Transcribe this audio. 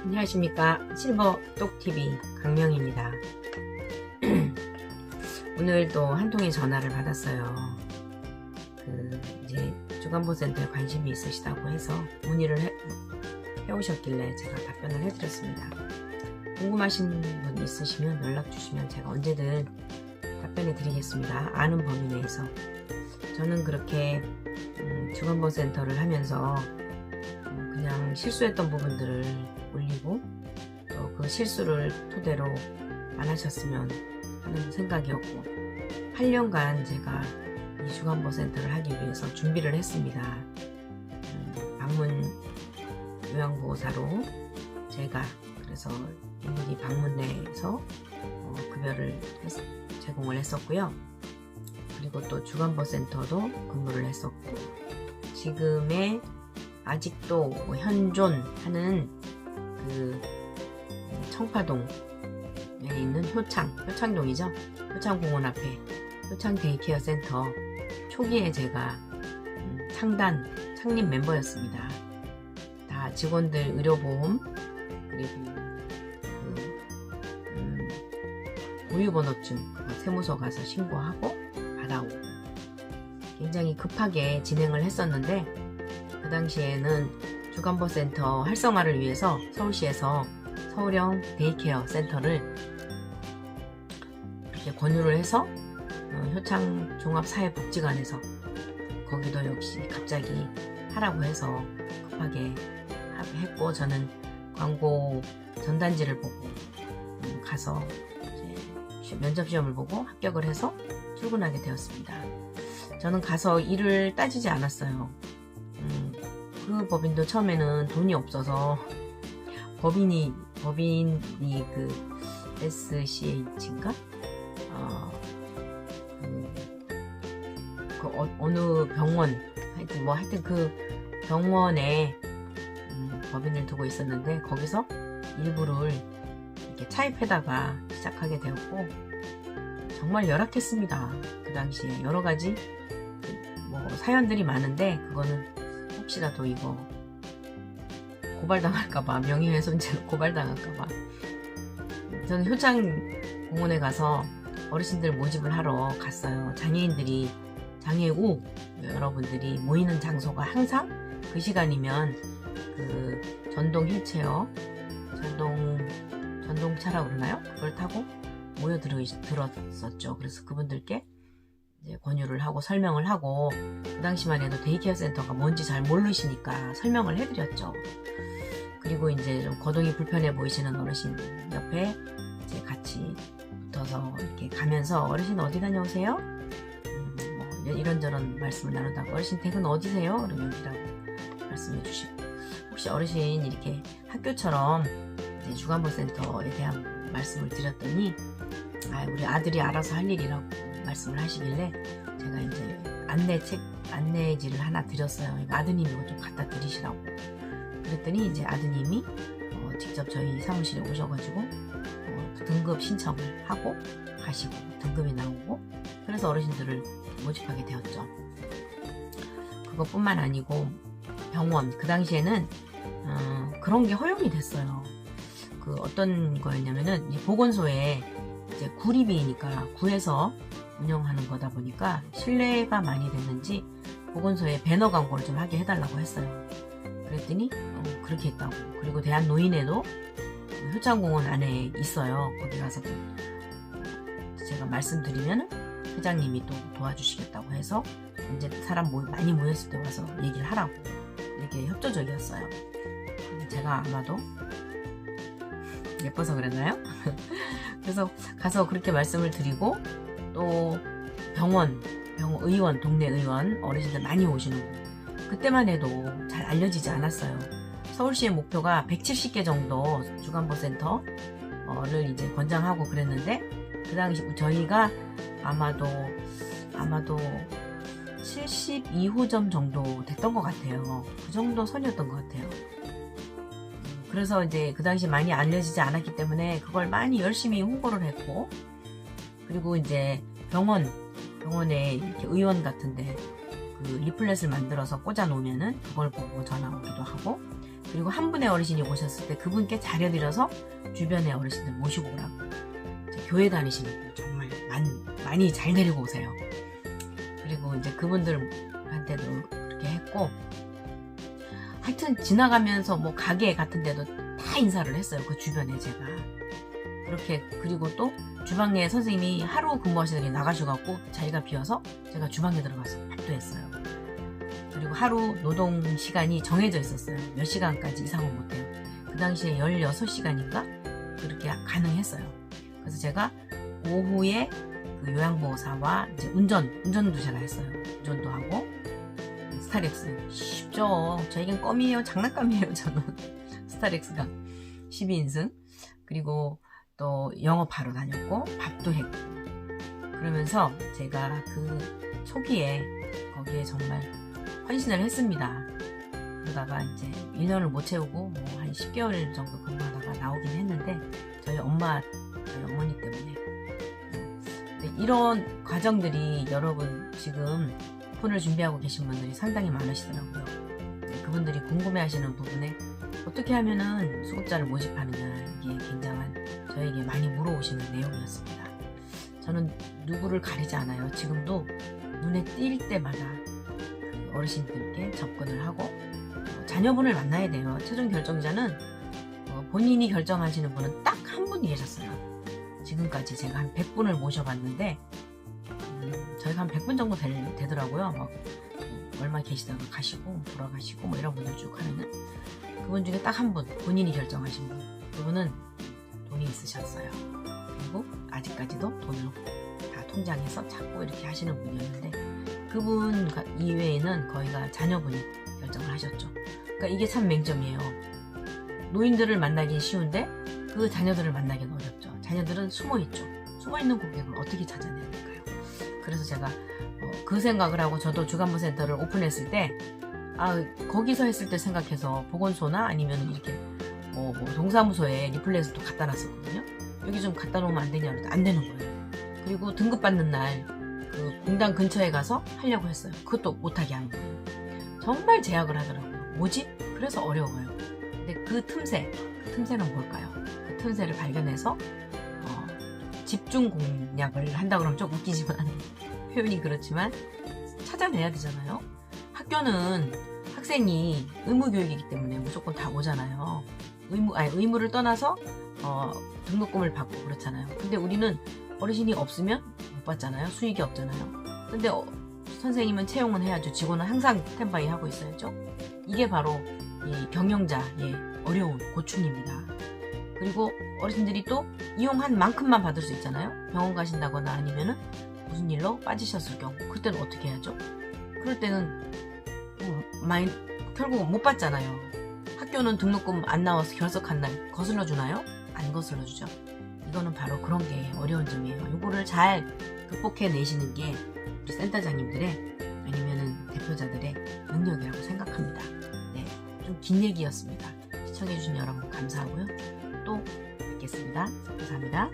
안녕하십니까. 실버똑TV 강명입니다. 오늘 또 한 통의 전화를 받았어요. 이제 주간보센터에 관심이 있으시다고 해서 문의를 해오셨길래 제가 답변을 해드렸습니다. 궁금하신 분 있으시면 연락 주시면 제가 언제든 답변해 드리겠습니다. 아는 범위 내에서. 저는 그렇게 주간보센터를 하면서 그냥 실수했던 부분들을 올리고 또 그 실수를 토대로 안 하셨으면 하는 생각이었고 8년간 제가 이 주간보센터를 하기 위해서 준비를 했습니다. 방문 요양보호사로 제가 그래서 일일이 방문 내에서 급여를 제공을 했었고요. 그리고 또 주간보센터도 근무를 했었고 지금의 아직도 현존하는 그 청파동에 있는 효창동이죠. 효창공원 앞에 효창 데이케어 센터 초기에 제가 창립 멤버였습니다. 다 직원들 의료보험 그리고 보유번호증 세무서 가서 신고하고 받아오고 굉장히 급하게 진행을 했었는데 그 당시에는 주간보센터 활성화를 위해서 서울시에서 서울형 데이케어 센터를 이렇게 권유를 해서 효창 종합사회복지관에서 거기도 역시 갑자기 하라고 해서 급하게 했고 저는 광고 전단지를 보고 가서 이제 면접시험을 보고 합격을 해서 출근하게 되었습니다. 저는 가서 일을 따지지 않았어요. 그 법인도 처음에는 돈이 없어서 법인이 그 SCH인가? 어느 병원 하여튼 그 병원에 법인을 두고 있었는데 거기서 일부를 이렇게 차입해다가 시작하게 되었고 정말 열악했습니다. 그 당시에 여러 가지 사연들이 많은데 그거는 혹시라도 이거 고발당할까봐 명예훼손죄로 고발당할까봐 저는 효창공원에 가서 어르신들 모집을 하러 갔어요. 장애우 여러분들이 모이는 장소가 항상 그 시간이면 그 전동 휠체어 전동차라고 그러나요? 그걸 타고 들었었죠. 그래서 그분들께 이제 권유를 하고 설명을 하고 그 당시만 해도 데이케어 센터가 뭔지 잘 모르시니까 설명을 해드렸죠. 그리고 이제 좀 거동이 불편해 보이시는 어르신 옆에 이제 같이 붙어서 이렇게 가면서 어르신 어디 다녀오세요? 이런저런 말씀을 나누다가 어르신 댁은 어디세요? 그러면 여기라고 말씀해 주시고 혹시 어르신 이렇게 학교처럼 이제 주간보센터에 대한 말씀을 드렸더니 우리 아들이 알아서 할 일이라고 말씀을 하시길래 제가 이제 안내지를 하나 드렸어요. 아드님이 이거 좀 갖다 드리시라고 그랬더니 이제 아드님이 직접 저희 사무실에 오셔가지고 등급 신청을 하고 가시고 등급이 나오고 그래서 어르신들을 모집하게 되었죠. 그것뿐만 아니고 병원 그 당시에는 그런 게 허용이 됐어요. 그 어떤 거였냐면은 이 보건소에 이제 구리비니까 구에서 운영하는 거다 보니까 신뢰가 많이 됐는지 보건소에 배너 광고를 좀 하게 해달라고 했어요. 그랬더니 그렇게 했다고. 그리고 대한노인회도 효창공원 안에 있어요. 거기 가서 제가 말씀드리면 회장님이 또 도와주시겠다고 해서 이제 사람 많이 모였을 때 와서 얘기를 하라고 이렇게 협조적이었어요. 제가 아마도 예뻐서 그랬나요? 그래서 가서 그렇게 말씀을 드리고 또 의원, 동네 의원 어르신들 많이 오시는 거 그때만 해도 잘 알려지지 않았어요. 서울시의 목표가 170개 정도 주간보센터를 이제 권장하고 그랬는데 그 당시 저희가 아마도 72호점 정도 됐던 것 같아요. 그 정도 선이었던 것 같아요. 그래서 이제 그 당시 많이 알려지지 않았기 때문에 그걸 많이 열심히 홍보를 했고 그리고 이제 병원에 이렇게 의원 같은데 그 리플렛을 만들어서 꽂아 놓으면은 그걸 보고 전화 오기도 하고 그리고 한 분의 어르신이 오셨을 때 그분께 자려드려서 주변의 어르신들 모시고 오라고. 교회 다니시는 분 정말 많이 잘 데리고 오세요. 그리고 이제 그분들한테도 그렇게 했고, 하여튼 지나가면서 뭐 가게 같은 데도 다 인사를 했어요. 그 주변에 제가. 그렇게. 그리고 또 주방에 선생님이 하루 근무하시는 게 나가셔갖고 자리가 비어서 제가 주방에 들어가서 밥도 했어요. 그리고 하루 노동 시간이 정해져 있었어요. 몇 시간까지 이상은 못해요. 그 당시에 16시간인가? 그렇게 가능했어요. 그래서 제가 오후에 그 요양보호사와 이제 운전도 제가 했어요. 운전도 하고, 스타렉스. 쉽죠. 저에겐 껌이에요. 장난감이에요, 저는. 스타렉스가 12인승. 그리고 또 영업하러 다녔고, 밥도 했고. 그러면서 제가 그 초기에 거기에 정말 헌신을 했습니다. 그러다가 이제 1년을 못 채우고 뭐 한 10개월 정도 근무하다가 나오긴 했는데, 저희 어머니 때문에. 이런 과정들이 여러분 지금 오픈을 준비하고 계신 분들이 상당히 많으시더라고요. 그분들이 궁금해하시는 부분에 어떻게 하면은 수급자를 모집하느냐, 이게 굉장한 저에게 많이 물어오시는 내용이었습니다. 저는 누구를 가리지 않아요. 지금도 눈에 띌 때마다 어르신들께 접근을 하고, 자녀분을 만나야 돼요. 최종 결정자는 본인이 결정하시는 분은 딱 한 분이 계셨어요. 지금까지 제가 한 100분을 모셔봤는데, 저희가 한 100분 정도 되더라고요. 막 얼마 계시다가 가시고 돌아가시고 뭐 이런 분들 쭉 하면은, 그분 중에 딱 한 분, 본인이 결정하신 분, 그분은 돈이 있으셨어요. 그리고 아직까지도 돈을 다 통장에서 찾고 이렇게 하시는 분이었는데, 그분 이외에는 거의가 자녀분이 결정을 하셨죠. 그러니까 이게 참 맹점이에요. 노인들을 만나긴 쉬운데 그 자녀들을 만나기는 어렵죠. 자녀들은 숨어있죠. 숨어있는 고객을 어떻게 찾아내야 될까요? 그래서 제가 그 생각을 하고, 저도 주간보센터를 오픈했을 때 거기서 했을 때 생각해서 보건소나 아니면 이렇게 뭐 동사무소에 리플렛을 또 갖다 놨었거든요. 여기 좀 갖다 놓으면 안 되냐 그랬더니 안 되는 거예요. 그리고 등급받는 날 그 공단 근처에 가서 하려고 했어요. 그것도 못하게 하는 거예요. 정말 제약을 하더라고요. 뭐지? 그래서 어려워요. 근데 그 틈새는 뭘까요? 그 틈새를 발견해서 집중 공략을 한다 그러면 좀 웃기지만 표현이 그렇지만 찾아내야 되잖아요. 학교는 학생이 의무교육이기 때문에 무조건 다 오잖아요. 의무를 떠나서 등록금을 받고 그렇잖아요. 근데 우리는 어르신이 없으면 못 받잖아요. 수익이 없잖아요. 근데 선생님은 채용은 해야죠. 직원은 항상 스탠바이 하고 있어야죠. 이게 바로 이 경영자의 어려운 고충입니다. 그리고 어르신들이 또 이용한 만큼만 받을 수 있잖아요. 병원 가신다거나 아니면은 무슨 일로 빠지셨을 경우, 그때는 어떻게 해야죠? 그럴 때는 결국 못 받잖아요. 학교는 등록금 안 나와서 결석한 날 거슬러 주나요? 안 거슬러 주죠. 이거는 바로 그런 게 어려운 점이에요. 이거를 잘 극복해 내시는 게 우리 센터장님들의 아니면은 대표자들의 능력이라고 생각합니다. 네, 좀 긴 얘기였습니다. 시청해주신 여러분 감사하고요. 또 뵙겠습니다. 감사합니다.